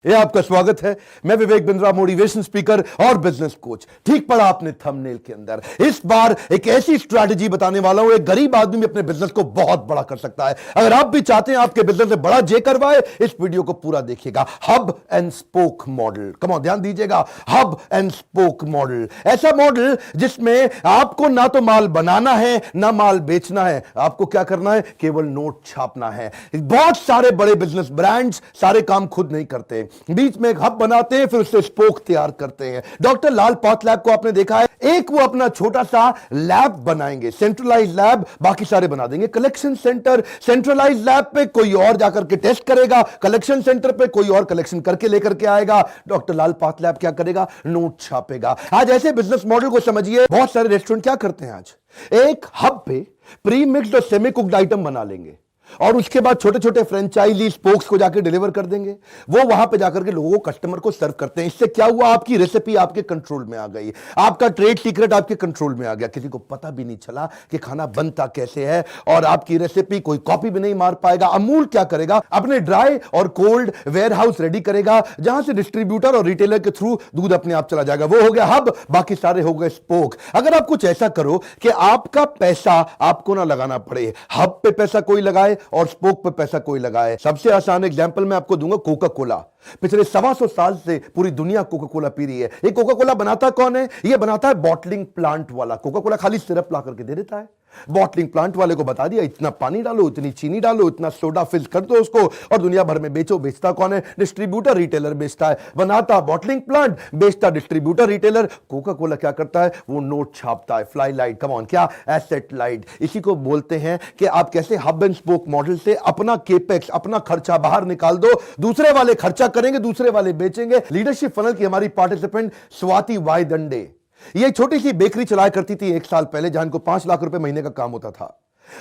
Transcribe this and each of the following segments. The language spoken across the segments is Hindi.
ये आपका स्वागत है। मैं विवेक बिंद्रा, मोटिवेशन स्पीकर और बिजनेस कोच। ठीक पड़ा आपने थंबनेल के अंदर। इस बार एक ऐसी स्ट्रैटेजी बताने वाला हूं, एक गरीब आदमी भी अपने बिजनेस को बहुत बड़ा कर सकता है। अगर आप भी चाहते हैं आपके बिजनेस में बड़ा जे करवाए, इस वीडियो को पूरा देखिएगा। Hub and spoke model, come on ध्यान दीजिएगा। हब एंड स्पोक मॉडल, ऐसा मॉडल जिसमें आपको ना तो माल बनाना है ना माल बेचना है। आपको क्या करना है? केवल नोट छापना है। बहुत सारे बड़े बिजनेस ब्रांड्स सारे काम खुद नहीं करते, बीच में एक हब बनाते हैं, फिर उससे स्पोक तैयार करते हैं। डॉक्टर लाल पाथलैब को आपने देखा है, एक वो अपना छोटा सा लैब बनाएंगे, सेंट्रलाइज लैब, बाकी सारे बना देंगे कलेक्शन सेंटर। सेंट्रलाइज लैब पे कोई और जाकर के टेस्ट करेगा, कलेक्शन सेंटर पे कोई और कलेक्शन करके लेकर के आएगा। डॉक्टर लाल पाथलैब क्या करेगा? नोट छापेगा। आज ऐसे बिजनेस मॉडल को समझिए। बहुत सारे रेस्टोरेंट क्या करते हैं आज, एक हब पे प्री मिक्स्ड और सेमी कुक्ड आइटम बना लेंगे और उसके बाद छोटे छोटे फ्रेंचाइजी स्पोक्स को जाकर डिलीवर कर देंगे। वो वहां पे जाकर के लोगों को, कस्टमर को सर्व करते हैं। इससे क्या हुआ? आपकी रेसिपी आपके कंट्रोल में आ गई, आपका ट्रेड सीक्रेट आपके कंट्रोल में आ गया। किसी को पता भी नहीं चला कि खाना बनता कैसे है, और आपकी रेसिपी कोई कॉपी भी नहीं मार पाएगा। अमूल क्या करेगा? अपने ड्राई और कोल्ड वेयर हाउस रेडी करेगा, जहां से डिस्ट्रीब्यूटर और रिटेलर के थ्रू दूध अपने आप चला जाएगा। वो हो गया हब, बाकी सारे हो गए स्पोक। अगर आप कुछ ऐसा करो कि आपका पैसा आपको ना लगाना पड़े, हब पे पैसा कोई लगाए और स्पोक पे पैसा कोई लगाए। सबसे आसान एग्जांपल मैं आपको दूंगा, कोका कोला। पिछले 125 साल से पूरी दुनिया कोका कोला पी रही है। ये कोका कोला बनाता कौन है? ये बनाता है बॉटलिंग प्लांट वाला। कोका कोला खाली सिरप ला करके दे देता है। बॉटलिंग प्लांट वाले को बता दिया, इतना पानी डालो, इतनी चीनी डालो, इतना सोडा फिल कर दो उसको, और दुनिया भर में बेचो। बेचता कौन है? डिस्ट्रीब्यूटर रिटेलर बेचता है। बनाता बॉटलिंग प्लांट, बेचता डिस्ट्रीब्यूटर रिटेलर। कोका कोला क्या करता है? वो नोट छापता है, फ्लाई लाइट, कम ऑन, क्या? Asset light. इसी को बोलते हैं कि आप कैसे हब एंड स्पोक मॉडल से अपना केपेक्स, अपना खर्चा बाहर निकाल दो, दूसरे वाले खर्चा करेंगे, दूसरे वाले बेचेंगे। लीडरशिप फनल की हमारी पार्टिसिपेंट स्वाति वाई दंडे, ये छोटी सी बेकरी चलाया करती थी 1 साल पहले, जहां को 5 लाख रुपए महीने का काम होता था।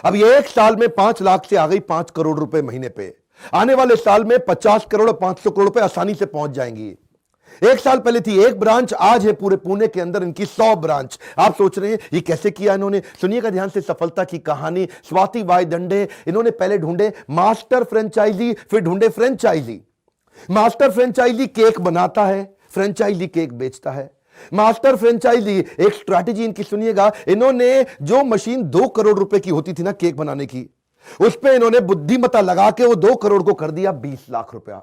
अब ये 1 साल में 5 लाख से आ गई 5 करोड़ रुपए महीने पे। आने वाले साल में 50 करोड़ और 500 करोड़ रुपए आसानी से पहुंच जाएंगी। 1 साल पहले थी 1 ब्रांच, आज है पूरे पुणे के अंदर इनकी 100 ब्रांच। आप सोच रहे हैं ये कैसे किया इन्होंने? सुनिएगा ध्यान से सफलता की कहानी। स्वाति वाई दंडे, इन्होंने पहले ढूंढे मास्टर फ्रेंचाइजी, फिर ढूंढे फ्रेंचाइजी। मास्टर फ्रेंचाइजी केक बनाता है, फ्रेंचाइजी केक बेचता है। मास्टर फ्रेंचाइजी, एक स्ट्रैटेजी इनकी सुनिएगा। इन्होंने जो मशीन 2 करोड़ रुपए की होती थी ना केक बनाने की, उस पे इन्होंने बुद्धिमत्ता लगा के वो 2 करोड़ को कर दिया 20 लाख रुपया।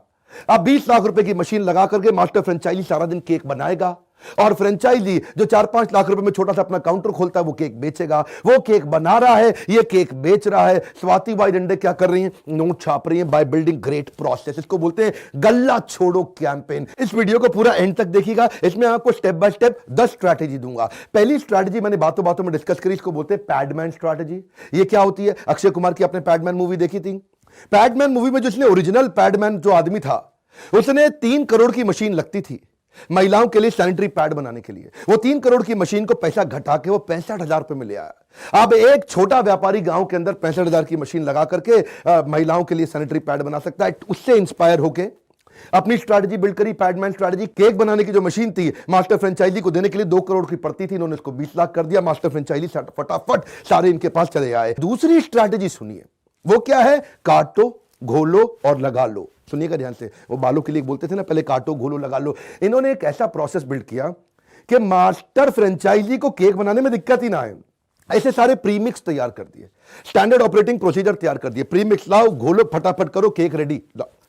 अब 20 लाख रुपए की मशीन लगा करके मास्टर फ्रेंचाइजी सारा दिन केक बनाएगा, और फ्रेंचाइजी जो 4-5 लाख रुपए में छोटा सा अपना काउंटर खोलता है, वो केक बेचेगा। वो केक बना रहा है, ये केक बेच रहा है। स्वाति वाई दंडे क्या कर रही हैं? नोट छाप रही हैं बाय बिल्डिंग ग्रेट प्रोसेस। इसको बोलते हैं गल्ला छोड़ो कैंपेन। इस वीडियो को पूरा एंड तक देखिएगा, इसमें आपको स्टेप बाय स्टेप 10 स्ट्रैटेजी दूंगा। पहली स्ट्रैटेजी मैंने बातों बातों में डिस्कस करी, इसको बोलते हैं पैडमैन स्ट्रैटेजी। ये क्या होती है? अक्षय कुमार की आपने पैडमैन मूवी देखी थी? पैडमैन मूवी में जिसने ओरिजिनल पैडमैन जो आदमी था, उसने 3 करोड़ की मशीन लगती थी महिलाओं के लिए सैनिटरी पैड बनाने के लिए। वो 3 करोड़ की मशीन को पैसा घटा के वो 65,000 रुपए में ले आया। अब एक छोटा व्यापारी गांव के अंदर 65,000 की मशीन लगा करके महिलाओं के लिए सैनिटरी पैड बना सकता है। उससे इंस्पायर होके अपनी स्ट्रैटेजी बिल्ड करी, पैडमैन स्ट्रैटेजी। केक बनाने की जो मशीन थी मास्टर फ्रेंचाइजी को देने के लिए 2 करोड़ की पड़ती थी, इन्होंने उसको 20 लाख कर दिया। मास्टर फ्रेंचाइजी फटाफट सारे इनके पास चले आए। दूसरी स्ट्रैटेजी सुनिए, वो क्या है? काटो, घोलो और लगा लो। सुनिएगा ध्यान से। वो बालों के लिए बोलते थे ना, पहले काटो, घोलो, लगा लो। इन्होंने एक ऐसा प्रोसेस बिल्ड किया कि मास्टर फ्रेंचाइजी को केक बनाने में दिक्कत ही ना आए। ऐसे सारे प्रीमिक्स तैयार कर दिए, स्टैंडर्ड ऑपरेटिंग प्रोसीजर तैयार कर दिए। प्रीमिक्स लाओ, घोलो, फटाफट करो, केक रेडी।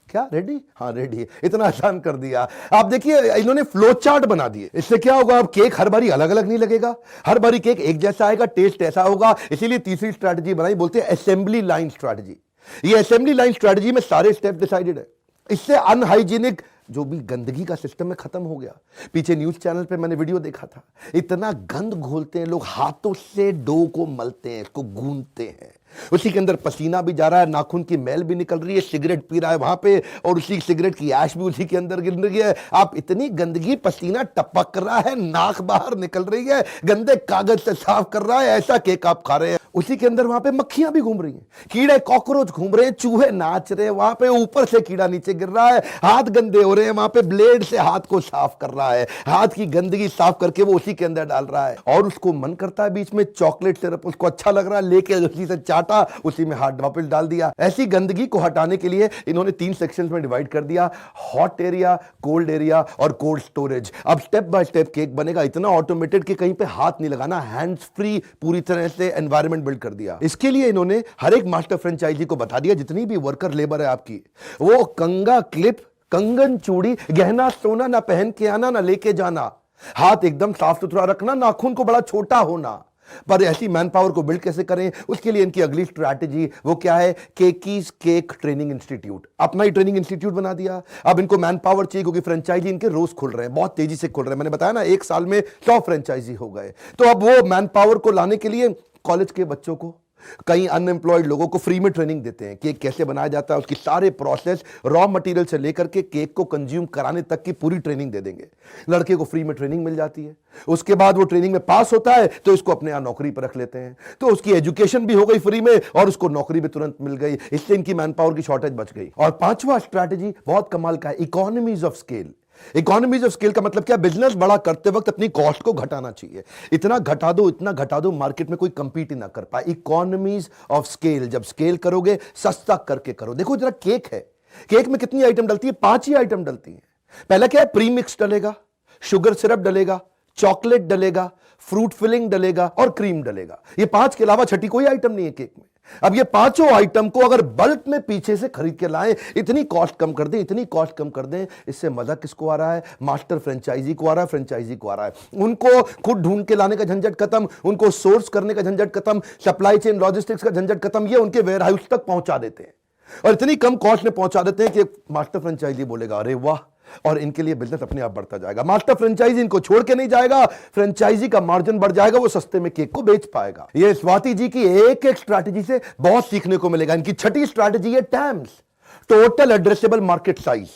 क्या रेडी? हाँ रेडी। इतना आसान कर दिया। आप देखिए इन्होंने फ्लो चार्ट बना दिए। इससे क्या होगा? अब केक हर बारी अलग अलग नहीं लगेगा, हर बारी केक एक जैसा आएगा, टेस्ट ऐसा होगा। इसीलिए तीसरी स्ट्रैटेजी बनाई, बोलते हैं असेंबली लाइन स्ट्रैटेजी। ये असेंबली लाइन स्ट्रैटेजी में सारे स्टेप डिसाइडेड है। इससे अनहाइजीनिक जो भी गंदगी का सिस्टम है खत्म हो गया। पीछे न्यूज चैनल पे मैंने वीडियो देखा था, इतना गंद घोलते हैं लोग, हाथों से डो को मलते हैं, इसको गूंथते हैं, उसी के अंदर पसीना भी जा रहा है, नाखून की मैल भी निकल रही है, सिगरेट पी रहा है वहां पे, और उसी सिगरेट की ऐश भी उसी के अंदर गिर रही है। आप इतनी गंदगी, पसीना टपक रहा है, नाक बाहर निकल रही है, गंदे कागज से साफ कर रहा है, ऐसा केक आप खा रहे हैं। उसी के अंदर वहां पे मक्खियां भी घूम रही हैं, कीड़े कॉकरोच घूम रहे हैं, चूहे नाच रहे हैं वहां पे, ऊपर से कीड़ा नीचे गिर रहा है, हाथ गंदे हो रहे हैं, वहां पे ब्लेड से हाथ को साफ कर रहा है, हाथ की गंदगी साफ करके वो उसी के अंदर डाल रहा है। और उसको मन करता है बीच में चॉकलेट सिरप, उसको अच्छा लग रहा है, लेके उसी से चाट काटा, उसी में हाथ वापस डाल दिया। ऐसी गंदगी को हटाने के लिए इन्होंने 3 सेक्शंस में डिवाइड कर दिया, हॉट एरिया, कोल्ड एरिया और कोल्ड स्टोरेज। अब स्टेप बाय स्टेप केक बनेगा, इतना ऑटोमेटेड कि कहीं पे हाथ नहीं लगाना, हैंड्स फ्री पूरी तरह से एनवायरनमेंट बिल्ड कर दिया। इसके लिए इन्होंने हर एक मास्टर फ्रेंचाइजी को बता दिया, जितनी भी वर्कर लेबर है आपकी, वो कंगा क्लिप, कंगन चूड़ी, गहना सोना ना पहन के आना, ना लेके जाना, हाथ एकदम साफ सुथरा रखना, नाखून को बड़ा छोटा होना। पर ऐसी मैन पावर को बिल्ड कैसे करें, उसके लिए इनकी अगली स्ट्रैटेजी वो क्या है, केकीज केक ट्रेनिंग इंस्टीट्यूट। अपना ही ट्रेनिंग इंस्टीट्यूट बना दिया। अब इनको मैन पावर चाहिए क्योंकि फ्रेंचाइजी इनके रोज खुल रहे हैं, बहुत तेजी से खुल रहे हैं। मैंने बताया ना 1 साल में 100 फ्रेंचाइजी हो गए। तो अब वो मैन पावर को लाने के लिए कॉलेज के बच्चों को, कई अनएम्प्लॉयड लोगों को फ्री में ट्रेनिंग देते हैं। केक कैसे बनाया जाता है, उसकी सारे प्रोसेस, रॉ मटेरियल से लेकर के केक को कंज्यूम कराने तक की पूरी ट्रेनिंग दे देंगे। लड़के को फ्री में ट्रेनिंग मिल जाती है। उसके बाद वो ट्रेनिंग में पास होता है तो इसको अपने यहां नौकरी पर रख लेते हैं। तो उसकी एजुकेशन भी हो गई फ्री में और उसको नौकरी भी तुरंत मिल गई। इससे इनकी मैन पावर की शॉर्टेज बच गई। और 5वां स्ट्रैटेजी बहुत कमाल का है, economies of scale. Economies of scale का मतलब क्या, बिजनेस बड़ा करते वक्त अपनी कॉस्ट को घटाना चाहिए। इतना घटा दो मार्केट में कोई कंपीट ही ना कर पाए। इकोनॉमीज ऑफ स्केल, जब स्केल करोगे सस्ता करके करो। देखो जरा केक है, केक में कितनी आइटम डलती है, 5 ही आइटम डलती है। पहला क्या है, प्री मिक्स डलेगा, शुगर सिरप डलेगा, चॉकलेट डलेगा, फ्रूट फिलिंग डलेगा और क्रीम डलेगा। ये 5 के अलावा छठी कोई आइटम नहीं है केक में। अब ये 5 आइटम को अगर बल्क में पीछे से खरीद के लाएं, इतनी कॉस्ट कम कर दें, इतनी कॉस्ट कम कर दें, इससे मजा किसको आ रहा है, मास्टर फ्रेंचाइजी को आ रहा है, फ्रेंचाइजी को आ रहा है। उनको खुद ढूंढ के लाने का झंझट खत्म, उनको सोर्स करने का झंझट खत्म, सप्लाई चेन लॉजिस्टिक्स का झंझट खत्म। ये उनके वेयर हाउस तक पहुंचा देते हैं और इतनी कम कॉस्ट में पहुंचा देते हैं कि मास्टर फ्रेंचाइजी बोलेगा अरे वाह, और इनके लिए बिजनेस अपने आप बढ़ता जाएगा। मास्टर फ्रेंचाइजी इनको छोड़ के नहीं जाएगा, फ्रेंचाइजी का मार्जिन बढ़ जाएगा, वो सस्ते में केक को बेच पाएगा। ये स्वाति जी की एक एक स्ट्रैटेजी से बहुत सीखने को मिलेगा। इनकी छठी स्ट्रैटेजी है terms, total addressable market size.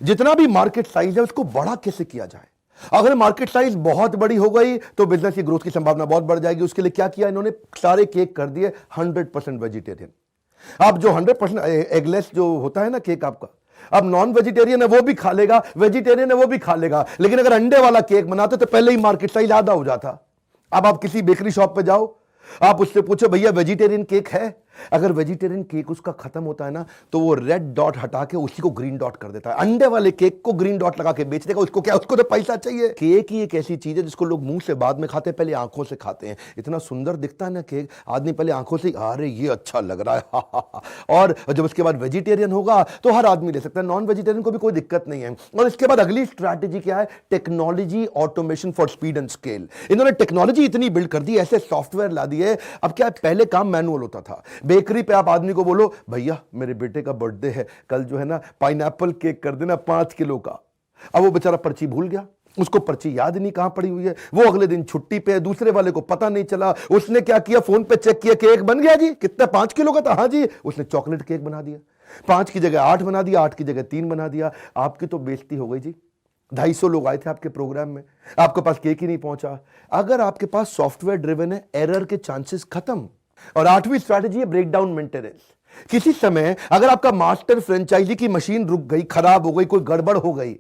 जितना भी मार्केट साइज है उसको बड़ा कैसे किया जाए। अगर मार्केट साइज बहुत बड़ी हो गई तो बिजनेस की ग्रोथ की संभावना बहुत बढ़ जाएगी। उसके लिए क्या किया इन्होंने, सारे केक कर दिए 100% वेजिटेरियन। अब जो 100% एगलेस जो होता है ना केक आपका, अब नॉन वेजिटेरियन है वो भी खा लेगा, वेजिटेरियन है वो भी खा लेगा। लेकिन अगर अंडे वाला केक बनाते तो पहले ही मार्केट साइज आधा हो जाता। अब आप किसी बेकरी शॉप पे जाओ, आप उससे पूछो भैया वेजिटेरियन केक है, अगर वेजिटेरियन केक उसका खत्म होता है ना तो वो रेड डॉट हटा के उसी को ग्रीन डॉट कर देता है। अंडे वाले केक को ग्रीन डॉट लगा के बेच देगा। उसको क्या, उसको तो पैसा चाहिए। केक ही एक ऐसी चीज है जिसको लोग मुंह से बाद में खाते हैं, पहले आंखों से खाते हैं। इतना सुंदर दिखता है ना केक, आदमी पहले आंखों से अरे ये अच्छा लग रहा है हा, हा, हा। और जब उसके बाद वेजिटेरियन होगा तो हर आदमी ले सकता है, नॉन वेजिटेरियन को भी कोई दिक्कत नहीं है। और इसके बाद अगली स्ट्रैटेजी क्या है, technology automation for speed and scale. इन्होंने टेक्नोलॉजी इतनी बिल्ड कर दी, ऐसे सॉफ्टवेयर ला दिए। अब क्या, पहले काम मैनुअल होता था। बेकरी पे आप को बोलो भैया मेरे बेटे का बर्थडे है, कल जो है ना पाइनएप्पल केक कर देना 5 किलो का। अब वो बेचारा पर्ची भूल गया, उसको पर्ची याद नहीं कहां पड़ी हुई है। वो अगले दिन छुट्टी पे, दूसरे वाले को पता नहीं चला। उसने क्या किया, फोन पे चेक किया, केक बन गया जी, कितना 5 किलो का था, हाँ जी। उसने चॉकलेट केक बना दिया, 5 की जगह 8 बना दिया, 8 की जगह 3 बना दिया। आपकी तो बेइज्जती हो गई जी। 250 लोग आए थे आपके प्रोग्राम में, आपके पास केक ही नहीं पहुंचा। अगर आपके पास सॉफ्टवेयर ड्रिवन है, एरर के चांसेस खत्म। और 8वीं स्ट्रैटेजी है ब्रेक डाउन मेंटेनेंस। किसी समय अगर आपका मास्टर फ्रेंचाइजी की मशीन रुक गई, खराब हो गई, कोई गड़बड़ हो गई,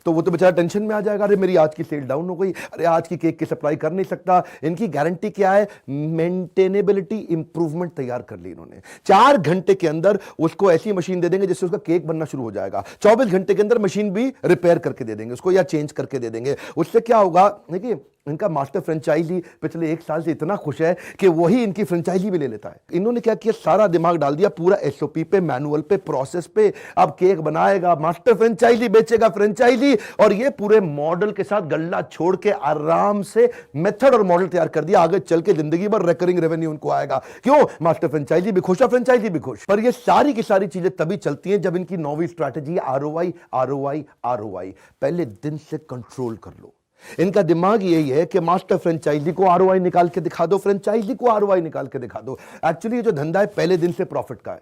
तो वो तो बेचारा टेंशन में आ जाएगा, अरे मेरी आज की सेल डाउन हो गई, अरे आज की केक की सप्लाई कर नहीं सकता। इनकी गारंटी क्या है, मेंटेनेबिलिटी इंप्रूवमेंट तैयार कर ली इन्होंने। 4 घंटे के अंदर उसको ऐसी मशीन दे देंगे जिससे उसका केक बनना शुरू हो जाएगा। 24 घंटे के अंदर मशीन भी रिपेयर करके दे देंगे उसको, या चेंज करके दे देंगे। उससे क्या होगा, देखिए इनका मास्टर फ्रेंचाइजी पिछले 1 साल से इतना खुश है कि वही इनकी फ्रेंचाइजी भी ले लेता है। इन्होंने क्या किया, सारा दिमाग डाल दिया पूरा एसओपी पे, मैनुअल पे, प्रोसेस पे। अब केक बनाएगा, मास्टर फ्रेंचाइजी बेचेगा फ्रेंचाइजी, और ये पूरे मॉडल के साथ गल्ला छोड़ के आराम से मेथड और मॉडल तैयार कर दिया। आगे चल के जिंदगी भर रिकरिंग रेवेन्यू उनको आएगा। क्यों, मास्टर फ्रेंचाइजी भी खुश है, फ्रेंचाइजी भी खुश। पर ये सारी की सारी चीजें तभी चलती हैं जब इनकी 9वीं स्ट्रैटेजी आरओआई आरओआई आरओआई। पहले दिन से कंट्रोल कर लो। इनका दिमाग यही है कि मास्टर फ्रेंचाइजी को आरओआई निकाल के दिखा दो, फ्रेंचाइजी को आरओआई निकाल के दिखा दो। एक्चुअली ये जो धंधा है पहले दिन से प्रॉफिट का है।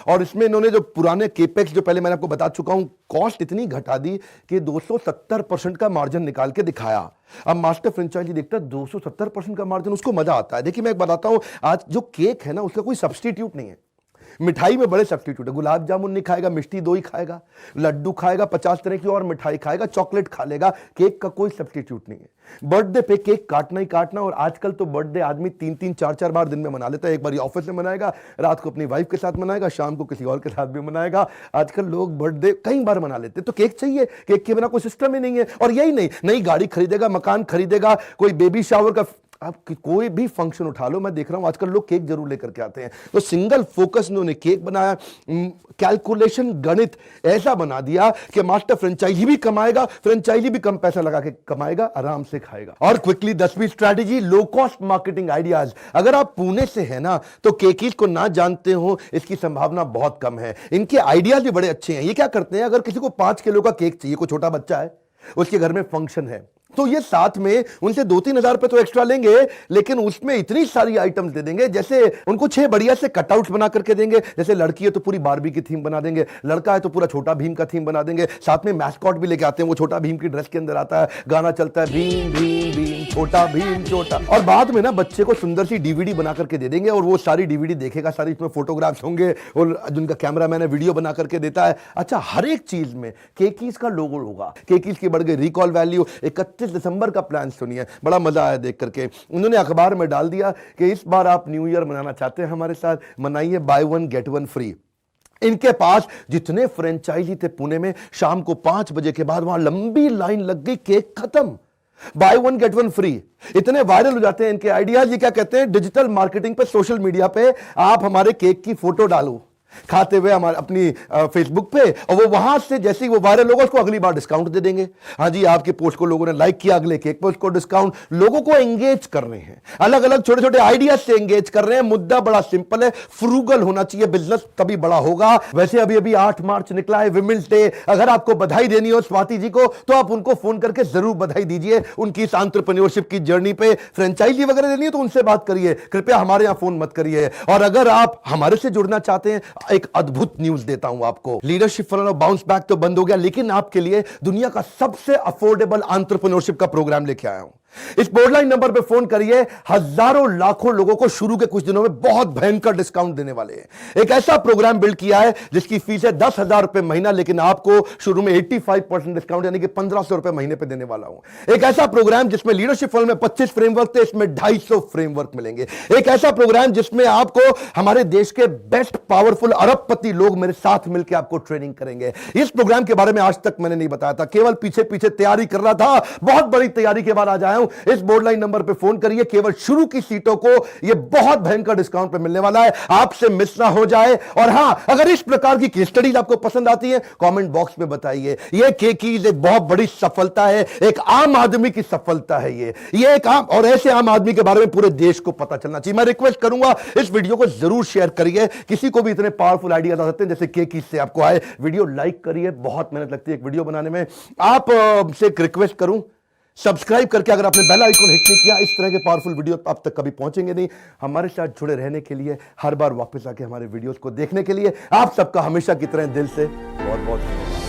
और इसमें इन्होंने जो पुराने केपेक्स, जो पहले मैंने आपको बता चुका हूं, कॉस्ट इतनी घटा दी कि 270% का मार्जिन निकाल के दिखाया। अब मास्टर फ्रेंचाइजी देखता है 270% का मार्जिन, उसको मजा आता है। देखिए मैं एक बताता हूं, आज जो केक है ना उसका कोई सब्स्टिट्यूट नहीं है। मिठाई में बड़े सब्स्टिट्यूट है। गुलाब जामुन नहीं खाएगा, मिष्टी दो ही खाएगा, लड्डू खाएगा, 50 तरह की और मिठाई खाएगा, चॉकलेट खा लेगा, केक का कोई सब्स्टिट्यूट नहीं है। बर्थडे पे केक काटना ही काटना। और आजकल तो बर्थडे आदमी 3-3, 4-4 बार दिन में मना लेता है। एक बार ऑफिस में मनाएगा, रात को अपनी वाइफ के साथ मनाएगा, शाम को किसी और के साथ भी मनाएगा। आजकल लोग बर्थडे कई बार मना लेते हैं। तो केक चाहिए, केक के बिना कोई सिस्टम ही नहीं है। और यही नहीं, नई गाड़ी खरीदेगा, मकान खरीदेगा, कोई बेबी शावर का, आप कोई भी फंक्शन उठा लो, मैं देख रहा हूं आजकल लोग केक जरूर लेकर के आते हैं। तो सिंगल फोकस उन्होंने केक बनाया, कैलकुलेशन, गणित ऐसा बना दिया कि मास्टर फ्रेंचाइजी भी कमाएगा, फ्रेंचाइजी भी कम पैसा लगा के कमाएगा, आराम से खाएगा। और क्विकली 10वीं strategy, low cost marketing ideas. अगर आप पुणे से है ना, तो केकीज को ना जानते हो इसकी संभावना बहुत कम है। इनके आइडियाज भी बड़े अच्छे हैं। ये क्या करते हैं, अगर किसी को 5 किलो का केक चाहिए, कोई छोटा बच्चा है, उसके घर में फंक्शन है, तो ये साथ में उनसे 2-3 हजार रुपए तो एक्स्ट्रा लेंगे, लेकिन उसमें इतनी सारी आइटम्स दे देंगे। जैसे उनको 6 बढ़िया से कटआउट्स बना करके देंगे। जैसे लड़की है तो पूरी बारबी की थीम बना देंगे, लड़का है तो पूरा छोटा भीम का थीम बना देंगे। साथ में मैस्कॉट भी लेके आते हैं, वो छोटा भीम की ड्रेस के अंदर आता है, गाना चलता है, भीम भीम भीम छोटा भीम छोटा। और बाद में ना बच्चे को सुंदर सी डीवीडी बना करके दे देंगे, और वो सारी डीवीडी देखेगा, सारी इसमें फोटोग्राफ्स होंगे, और जिनका कैमरामैन है वीडियो बना करके देता है। अच्छा, हर एक चीज में केकीज का लोगो होगा। केकीज की बढ़ गई रिकॉल वैल्यू। 31 दिसंबर का प्लान सुनिए, बड़ा मजा आया देख करके। उन्होंने अखबार में डाल दिया कि इस बार आप न्यू ईयर मनाना चाहते हैं हमारे साथ, मनाइए, बाय 1 गेट 1 फ्री। इनके पास जितने फ्रेंचाइजी थे पुणे में, शाम को 5 बजे के बाद वहां लंबी लाइन लग गई, केक खत्म, बाय 1 गेट 1 फ्री। इतने वायरल हो जाते हैं इनके आइडियाज। ये क्या कहते हैं, डिजिटल मार्केटिंग पे, सोशल मीडिया पे आप हमारे केक की फोटो डालो खाते हुए हमारे अपनी फेसबुक पे, और वो वहां से जैसे ही वो वायरल होगा उसको अगली बार डिस्काउंट दे देंगे। हाँ जी, आपके पोस्ट को लोगों ने लाइक किया, अगले केक पे उसको डिस्काउंट। लोगों को एंगेज कर रहे हैं, अलग अलग छोटे छोटे आइडियाज से एंगेज कर रहे हैं। मुद्दा बड़ा सिंपल है, फ्रूगल होना चाहिए, बिजनेस तभी बड़ा होगा। वैसे अभी अभी 8 मार्च निकला है, विमेंस डे। अगर आपको बधाई देनी हो स्वाति जी को, तो आप उनको फोन करके जरूर बधाई दीजिए उनकी इस एंटरप्रेन्योरशिप की जर्नी पे। फ्रेंचाइजी वगैरह देनी है तो उनसे बात करिए, कृपया हमारे यहां फोन मत करिए। और अगर आप हमारे से जुड़ना चाहते हैं, एक अद्भुत न्यूज देता हूं आपको। लीडरशिप फनल और बाउंस बैक तो बंद हो गया, लेकिन आपके लिए दुनिया का सबसे अफोर्डेबल एंटरप्रेन्योरशिप का प्रोग्राम लेके आया हूं। इस बोर्डलाइन नंबर पे फोन करिए, हजारों लाखों लोगों को शुरू के कुछ दिनों में बहुत भयंकर डिस्काउंट देने वाले हैं। एक ऐसा प्रोग्राम बिल्ड किया है जिसकी फीस है 10,000 रुपए महीना, लेकिन आपको शुरू में 85% डिस्काउंट यानी कि 1,500 रुपए महीने पे देने वाला हूं। एक ऐसा प्रोग्राम जिसमें लीडरशिप फनल में 25 फ्रेमवर्क थे, इसमें 250 फ्रेमवर्क मिलेंगे। एक ऐसा प्रोग्राम जिसमें आपको हमारे देश के बेस्ट पावरफुल अरबपति लोग मेरे साथ मिलकर आपको ट्रेनिंग करेंगे। इस प्रोग्राम के बारे में आज तक मैंने नहीं बताया था, केवल पीछे पीछे तैयारी कर रहा था। बहुत बड़ी तैयारी के बाद आ जाया हूं। इस बोर्डलाइन नंबर पे फोन करिए, केवल शुरू की सीटों को यह बहुत भयंकर डिस्काउंट पे मिलने वाला है, आपसे मिस ना हो जाए। और हां, अगर इस प्रकार की केस स्टडीज आपको पसंद आती है, कमेंट बॉक्स में बताइए। यह केकीज एक बहुत बड़ी सफलता है, एक आम आदमी की सफलता है। ये एक आम, और ऐसे आम आदमी के बारे में पूरे देश को पता चलना चाहिए। मैं रिक्वेस्ट करूंगा इस वीडियो को जरूर शेयर करिए। किसी को भी इतने पावरफुल आइडियाज आ सकते हैं जैसे केकीज से आपको आए। वीडियो लाइक करिए, बहुत मेहनत लगती है एक वीडियो बनाने में। आप से एक रिक्वेस्ट करूं, सब्सक्राइब करके, अगर आपने बेल आइकन हिट नहीं किया, इस तरह के पावरफुल वीडियो आप तक कभी पहुंचेंगे नहीं। हमारे साथ जुड़े रहने के लिए, हर बार वापस आके हमारे वीडियोस को देखने के लिए आप सबका हमेशा की तरह दिल से बहुत बहुत धन्यवाद।